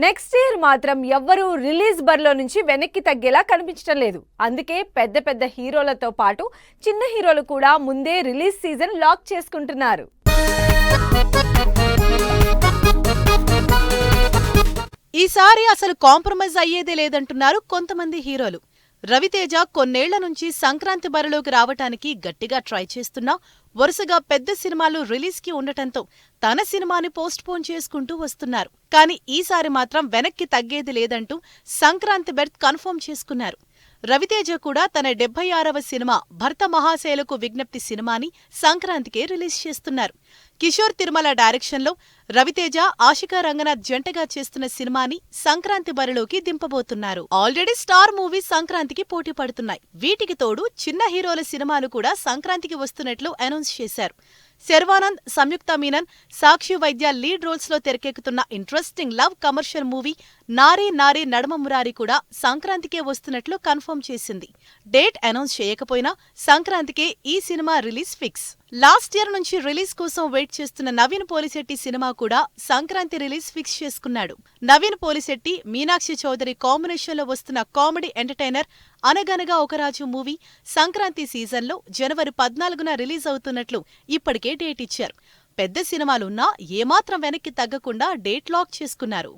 Next year మాత్రం ఎవ్వరూ release బరిలో నుంచి వెనక్కి తగ్గేలా కనిపించడం లేదు. అందుకే పెద్ద పెద్ద హీరోలతో పాటు చిన్న హీరోలు కూడా ముందే రిలీజ్ సీజన్ లాక్ చేసుకుంటున్నారు. ఈసారి అసలు కాంప్రమైజ్ అయ్యేదే లేదంటున్నారు కొంతమంది హీరోలు. రవితేజ కొన్నేళ్ల నుంచి సంక్రాంతి బరిలోకి రావటానికి గట్టిగా ట్రై చేస్తున్నా వరుసగా పెద్ద సినిమాలు రిలీజ్కి ఉండటంతో తన సినిమాని పోస్ట్ పోన్ చేసుకుంటూ వస్తున్నారు. కానీ ఈసారి మాత్రం వెనక్కి తగ్గేది లేదంటూ సంక్రాంతి బెర్త్ కన్ఫర్మ్ చేసుకున్నారు. రవితేజ కూడా తన 76వ సినిమా భర్త మహాశైలకు విజ్ఞప్తి సినిమాని సంక్రాంతికే రిలీజ్ చేస్తున్నారు. కిషోర్ తిరుమల డైరెక్షన్లో రవితేజ, ఆశికా రంగనాథ్ జంటగా చేస్తున్న సినిమాని సంక్రాంతి బరిలోకి దింపబోతున్నారు. ఆల్రెడీ స్టార్ మూవీస్ సంక్రాంతికి పోటీ పడుతున్నాయి. వీటికి తోడు చిన్న హీరోల సినిమాలు కూడా సంక్రాంతికి వస్తున్నట్లు అనౌన్స్ చేశారు. శర్వానంద్, సంయుక్త మీనన్, సాక్షి వైద్య లీడ్ రోల్స్ లో తెరకెక్కుతున్న ఇంట్రెస్టింగ్ లవ్ కమర్షియల్ మూవీ నారీ నారీ నడమ మురారి కూడా సంక్రాంతికే వస్తున్నట్లు కన్ఫర్మ్ చేసింది. డేట్ అనౌన్స్ చేయకపోయినా సంక్రాంతికే ఈ cinema release fix. Last year నుంచి రిలీజ్ కోసం వెయిట్ చేస్తున్న నవీన్ పోలిశెట్టి సినిమా కూడా సంక్రాంతి రిలీజ్ ఫిక్స్ చేసుకున్నాడు. నవీన్ పోలిశెట్టి, మీనాక్షి చౌదరి కాంబినేషన్లో వస్తున్న కామెడీ ఎంటర్టైనర్ అనగనగా ఒక రాజు మూవీ సంక్రాంతి సీజన్లో జనవరి 14న రిలీజ్ అవుతున్నట్లు ఇప్పటికే డేట్ ఇచ్చారు. పెద్ద సినిమాలున్నా ఏమాత్రం వెనక్కి తగ్గకుండా డేట్ లాక్ చేసుకున్నారు.